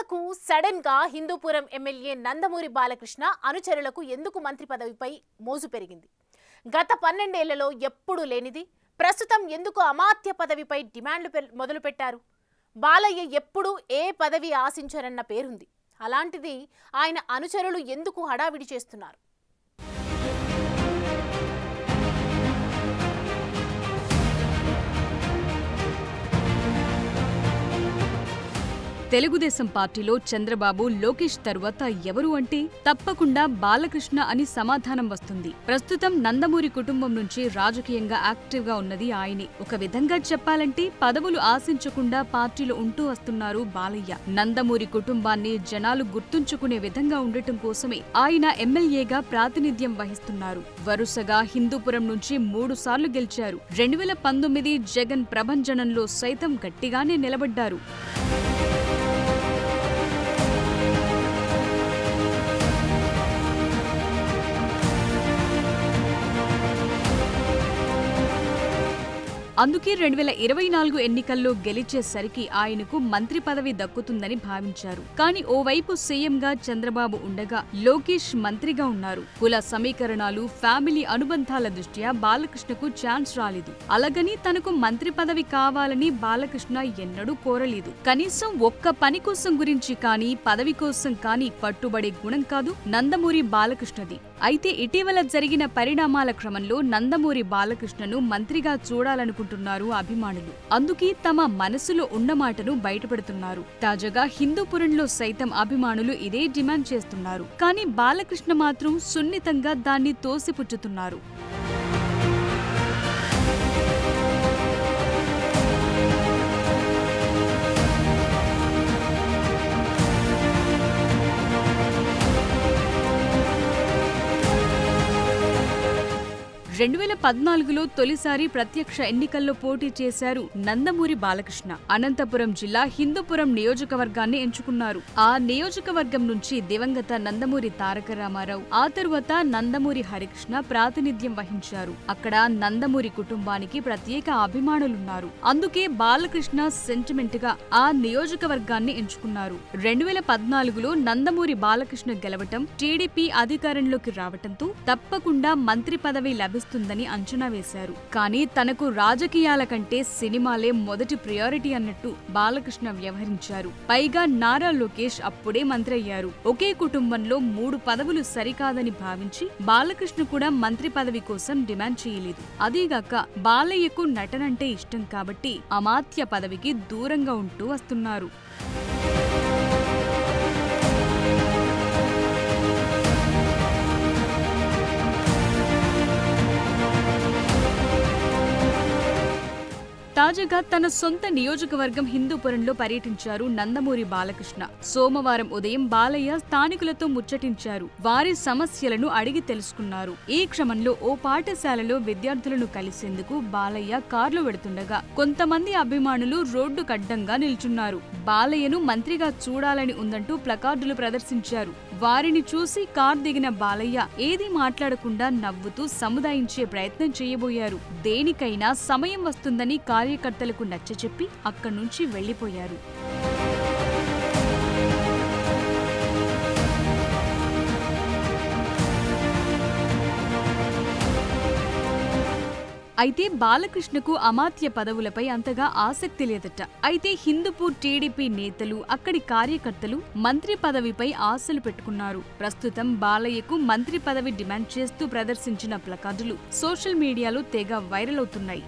ఇంతకు సడన్ గా హిందూపురం ఎమ్మెల్యే నందమూరి బాలకృష్ణ అనుచరులకు ఎందుకు మంత్రి పదవిపై మోజు పెరిగింది? గత 12 ఏళ్లలో ఎప్పుడూ లేనిది ప్రస్తుతం ఎందుకు అమాత్య పదవిపై డిమాండ్లు మొదలుపెట్టారు? బాలయ్య ఎప్పుడు ఏ పదవి ఆశించరన్న పేరుంది. అలాంటిది ఆయన అనుచరులు ఎందుకు హడావిడి చేస్తున్నారు? తెలుగుదేశం పార్టీలో చంద్రబాబు, లోకేష్ తరువాత ఎవరు అంటే తప్పకుండా బాలకృష్ణ అని సమాధానం వస్తుంది. ప్రస్తుతం నందమూరి కుటుంబం నుంచి రాజకీయంగా యాక్టివ్గా ఉన్నది ఆయనే. ఒక విధంగా చెప్పాలంటే పదవులు ఆశించకుండా పార్టీలో ఉంటూ వస్తున్నారు బాలయ్య. నందమూరి కుటుంబాన్ని జనాలు గుర్తుంచుకునే విధంగా ఉండటం కోసమే ఆయన ఎమ్మెల్యేగా ప్రాతినిధ్యం వహిస్తున్నారు. వరుసగా హిందూపురం నుంచి 3 సార్లు గెలిచారు. 2019 జగన్ ప్రభంజనంలో సైతం గట్టిగానే నిలబడ్డారు. అందుకే 2024 ఎన్నికల్లో గెలిచేసరికి ఆయనకు మంత్రి పదవి దక్కుతుందని భావించారు. కానీ ఓవైపు సీఎంగా చంద్రబాబు ఉండగా లోకేష్ మంత్రిగా ఉన్నారు. కుల సమీకరణాలు, ఫ్యామిలీ అనుబంధాల దృష్ట్యా బాలకృష్ణకు ఛాన్స్ రాలేదు. అలాగని తనకు మంత్రి పదవి కావాలని బాలకృష్ణ ఎన్నడూ కోరలేదు. కనీసం ఒక్క పని కోసం గురించి కానీ పదవి కోసం కానీ పట్టుబడే గుణం కాదు నందమూరి బాలకృష్ణది. అయితే ఇటీవల జరిగిన పరిణామాల క్రమంలో నందమూరి బాలకృష్ణను మంత్రిగా చూడాలనుకుంటున్నారు అభిమానులు. అందుకే తమ మనసులో ఉన్న మాటను బయటపెడుతున్నారు. తాజాగా హిందూపురంలో సైతం అభిమానులు ఇదే డిమాండ్ చేస్తున్నారు. కానీ బాలకృష్ణ మాత్రం సున్నితంగా దాన్ని తోసిపుచ్చుతున్నారు. రెండు 2014లో తొలిసారి ప్రత్యక్ష ఎన్నికల్లో పోటీ చేశారు నందమూరి బాలకృష్ణ. అనంతపురం జిల్లా హిందూపురం నియోజకవర్గాన్ని ఎంచుకున్నారు. ఆ నియోజకవర్గం నుంచి దివంగత నందమూరి తారక రామారావు, ఆ తరువాత నందమూరి హరికృష్ణ ప్రాతినిధ్యం వహించారు. అక్కడ నందమూరి కుటుంబానికి ప్రత్యేక అభిమానులున్నారు. అందుకే బాలకృష్ణ సెంటిమెంట్ గా ఆ నియోజకవర్గాన్ని ఎంచుకున్నారు. 2014లో నందమూరి బాలకృష్ణ గెలవటం, టీడీపీ అధికారంలోకి రావటంతో తప్పకుండా మంత్రి పదవి లభిస్తుంది ని అంచనా వేశారు. కానీ తనకు రాజకీయాల కంటే సినిమాలే మొదటి ప్రయారిటీ అన్నట్టు బాలకృష్ణ వ్యవహరించారు. పైగా నారా లోకేష్ అప్పుడే మంత్రి అయ్యారు. ఒకే కుటుంబంలో 3 పదవులు సరికాదని భావించి బాలకృష్ణ కూడా మంత్రి పదవి కోసం డిమాండ్ చేయలేదు. అదీగాక బాలయ్యకు నటనంటే ఇష్టం కాబట్టి అమాత్య పదవికి దూరంగా ఉంటూ వస్తున్నారు. తాజాగా తన సొంత నియోజకవర్గం హిందూపురంలో పర్యటించారు నందమూరి బాలకృష్ణ. సోమవారం ఉదయం బాలయ్య స్థానికులతో ముచ్చటించారు. వారి సమస్యలను అడిగి తెలుసుకున్నారు. ఈ క్రమంలో ఓ పాఠశాలలో విద్యార్థులను కలిసేందుకు బాలయ్య కారులో వెడుతుండగా కొంతమంది అభిమానులు రోడ్డుకు అడ్డంగా నిల్చున్నారు. బాలయ్యను మంత్రిగా చూడాలని ఉందంటూ ప్లకార్డులు ప్రదర్శించారు. వారిని చూసి కారు దిగిన బాలయ్య ఏదీ మాట్లాడకుండా నవ్వుతూ సముదాయించే ప్రయత్నం చేయబోయారు. దేనికైనా సమయం వస్తుందని కార్యకర్తలకు నచ్చచెప్పి అక్కడి నుంచి వెళ్లిపోయారు. అయితే బాలకృష్ణకు అమాత్య పదవులపై అంతగా ఆసక్తి లేదట. అయితే హిందూపూర్ టీడీపీ నేతలు, అక్కడి కార్యకర్తలు మంత్రి పదవిపై ఆశలు పెట్టుకున్నారు. ప్రస్తుతం బాలయ్యకు మంత్రి పదవి డిమాండ్ చేస్తూ ప్రదర్శించిన ప్లకార్డులు సోషల్ మీడియాలో తెగ వైరల్ అవుతున్నాయి.